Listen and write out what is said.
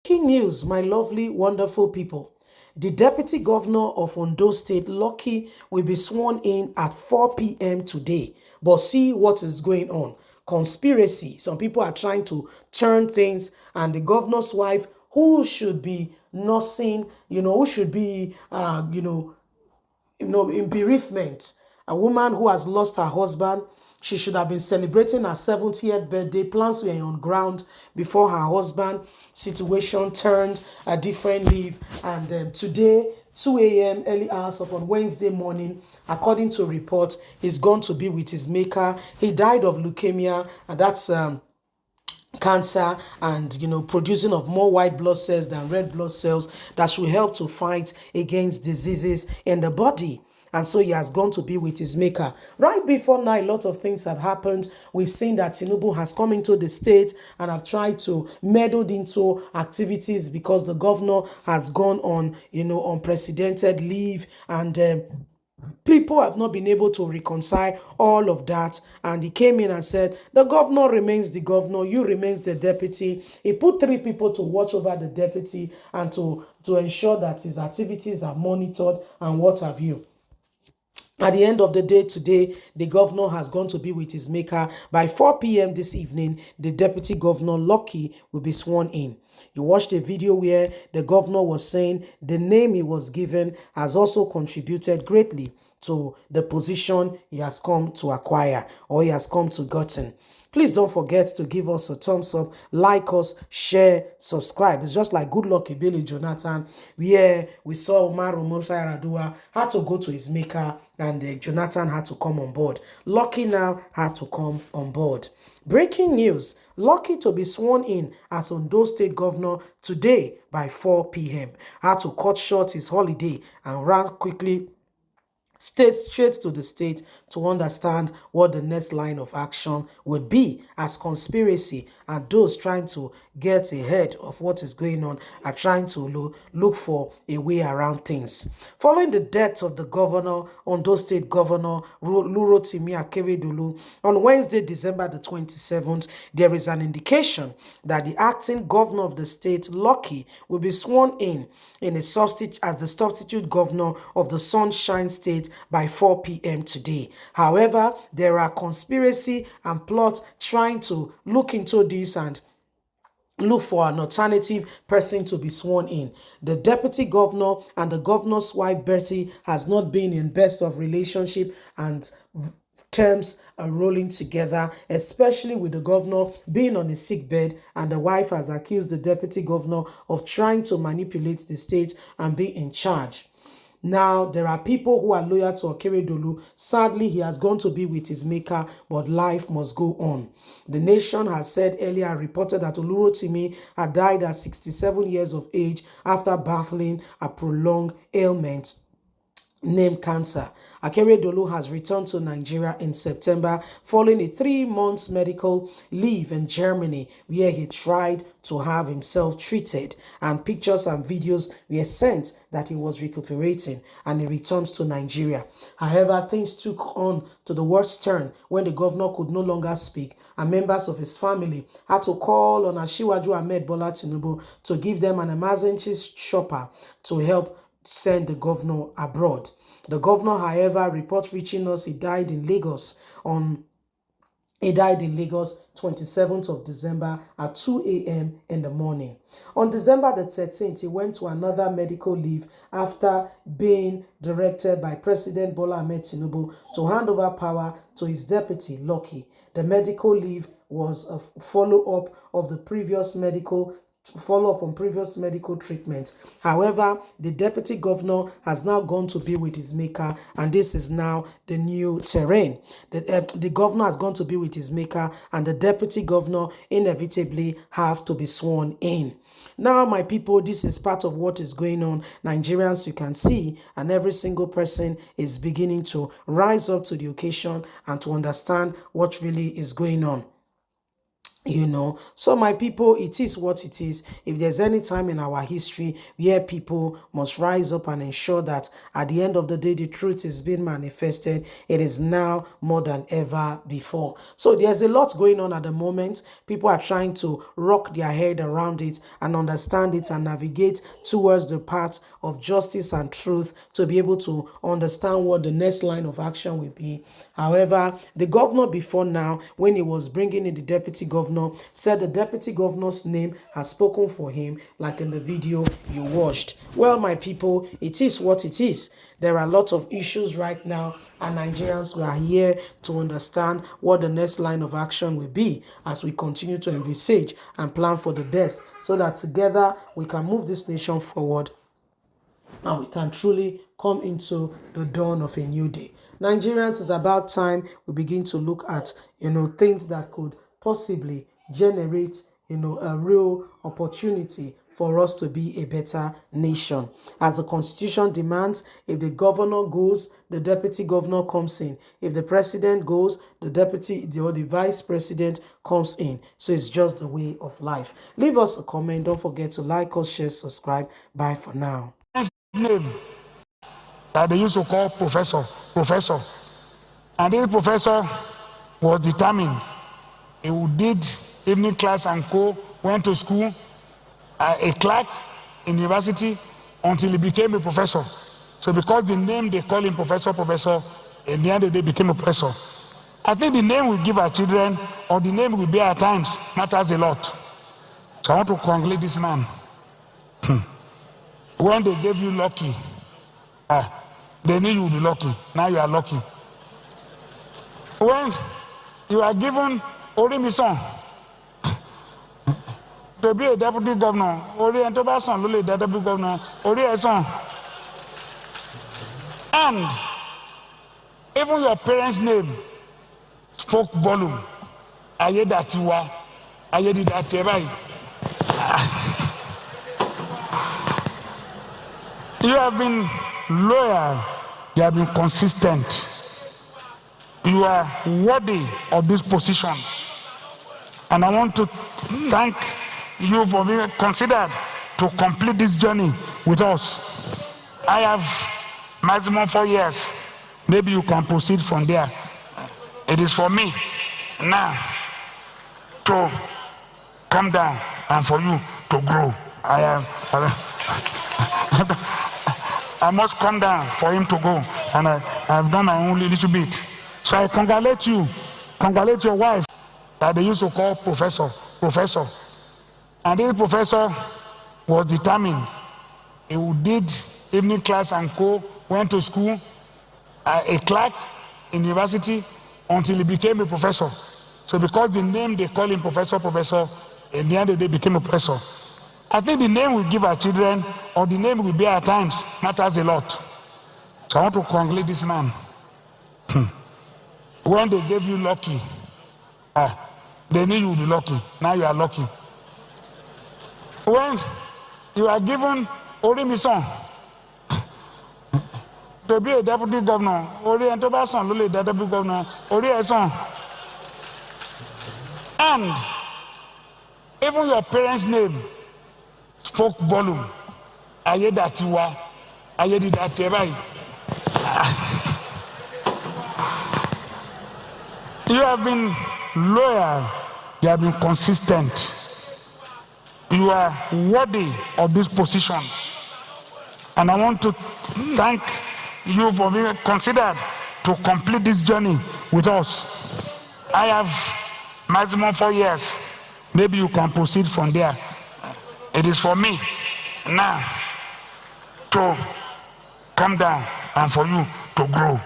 Breaking news, my lovely, wonderful people. The Deputy Governor of Ondo State, Lucky, will be sworn in at 4 p.m. today. But see what is going on. Conspiracy. Some people are trying to turn things, and the governor's wife, who should be nursing, who should be, in bereavement. A woman who has lost her husband, she should have been celebrating her 70th birthday. Plans were on ground before her husband situation turned a different leaf. And today, 2 a.m. early hours upon Wednesday morning, according to reports, he's gone to be with his maker. He died of leukemia, and that's cancer, and producing of more white blood cells than red blood cells that should help to fight against diseases in the body. And so he has gone to be with his maker. Right before now, a lot of things have happened. We've seen that Tinubu has come into the state and have tried to meddle into activities because the governor has gone on, unprecedented leave, and people have not been able to reconcile all of that. And he came in and said, the governor remains the governor, you remains the deputy. He put 3 people to watch over the deputy and to ensure that his activities are monitored and what have you. At the end of the day today, the governor has gone to be with his maker. By 4 p.m. this evening, the deputy governor, Lucky, will be sworn in. You watched a video where the governor was saying the name he was given has also contributed greatly to the position he has come to acquire, or he has come to gotten. Please don't forget to give us a thumbs up, like us, share, subscribe. It's just like Good Luck Ebele Jonathan, where we saw Umaru Musa Yaradua had to go to his maker, and Jonathan had to come on board. Lucky now had to come on board. Breaking news, Lucky to be sworn in as Ondo State Governor today by 4 p.m. Had to cut short his holiday and ran quickly straight to the state to understand what the next line of action would be, as conspiracy and those trying to get ahead of what is going on are trying to look for a way around things. Following the death of the governor, Ondo State Governor Rotimi Akeredolu, on Wednesday, December the 27th, there is an indication that the acting governor of the state, Lucky, will be sworn in a substitute as the substitute governor of the Sunshine State by 4 p.m. today. However, there are conspiracy and plots trying to look into this and look for an alternative person to be sworn in. The deputy governor and the governor's wife, Betty, has not been in best of relationship, and terms are rolling together, especially with the governor being on a sick bed, and the wife has accused the deputy governor of trying to manipulate the state and be in charge. Now, there are people who are loyal to Akeredolu. Sadly, he has gone to be with his maker, but life must go on. The Nation has said earlier, reported that Olurotimi had died at 67 years of age after battling a prolonged ailment named cancer. Akeredolu has returned to Nigeria in September following a 3-month medical leave in Germany, where he tried to have himself treated, and pictures and videos were sent that he was recuperating, and he returns to Nigeria. However, things took on to the worst turn when the governor could no longer speak, and members of his family had to call on Asiwaju Ahmed Bola Tinubu to give them an emergency chopper to help send the governor abroad. The governor, however, reports reaching us, he died in Lagos 27th of December at 2 a.m. in the morning. On December the 13th, he went to another medical leave after being directed by President Bola Ahmed Tinubu to hand over power to his deputy, Lucky. The medical leave was a follow-up of the previous on previous medical treatment. However, the deputy governor has now gone to be with his maker, and this is now the new terrain. The governor has gone to be with his maker, and the deputy governor inevitably have to be sworn in. Now, my people, this is part of what is going on. Nigerians, you can see, and every single person is beginning to rise up to the occasion and to understand what really is going on. So my people, it is what it is. If there's any time in our history where people must rise up and ensure that at the end of the day the truth is being manifested, it is now more than ever before. So there's a lot going on at the moment. People are trying to rock their head around it and understand it and navigate towards the path of justice and truth to be able to understand what the next line of action will be. However, the governor before now, when he was bringing in the deputy governor, said the deputy governor's name has spoken for him, like in the video you watched. Well, my people, it is what it is. There are a lot of issues right now, and Nigerians, we are here to understand what the next line of action will be as we continue to envisage and plan for the best, so that together we can move this nation forward and we can truly come into the dawn of a new day. Nigerians, it's about time we begin to look at, things that could possibly generate, a real opportunity for us to be a better nation. As the Constitution demands, if the governor goes, the deputy governor comes in. If the president goes, the deputy or the vice president comes in. So it's just the way of life. Leave us a comment. Don't forget to like us, share, subscribe. Bye for now. Name that they used to call professor, and this professor was determined. He did evening class and went to school, a clerk in university, until he became a professor. So because the name they call him professor, in the end of the day became a professor. I think the name we give our children or the name we bear at times matters a lot. So I want to congratulate this man. When they gave you lucky, they knew you would be lucky. Now you are lucky. When you are given Orimison to be a deputy governor, Orientobason, Lule, deputy governor, Orieson, and even your parents' name spoke volume. Ayedatiwa, Ayedidatiwa. You have been loyal, you have been consistent, you are worthy of this position, and I want to thank you for being considered to complete this journey with us. I have maximum 4 years, maybe you can proceed from there. It is for me now to come down and for you to grow. I must come down for him to go, and I've done my own little bit. So I congratulate you, congratulate your wife that they used to call professor. And this professor was determined. He did evening class and went to school, a clerk in university, until he became a professor. So because the name they call him professor, in the end of the day became a professor. I think the name we give our children or the name we bear at times matters a lot. So I want to congratulate this man. When they gave you lucky, they knew you would be lucky. Now you are lucky. When you are given Orimison to be a deputy governor, Orientobason, Lule, deputy governor, Orieson, and even your parents' name spoke volume. Ayedatiwa, Ayedidatiwa. You have been loyal, you have been consistent, you are worthy of this position, and I want to thank you for being considered to complete this journey with us. I have maximum 4 years, maybe you can proceed from there. It is for me now to come down and for you to grow.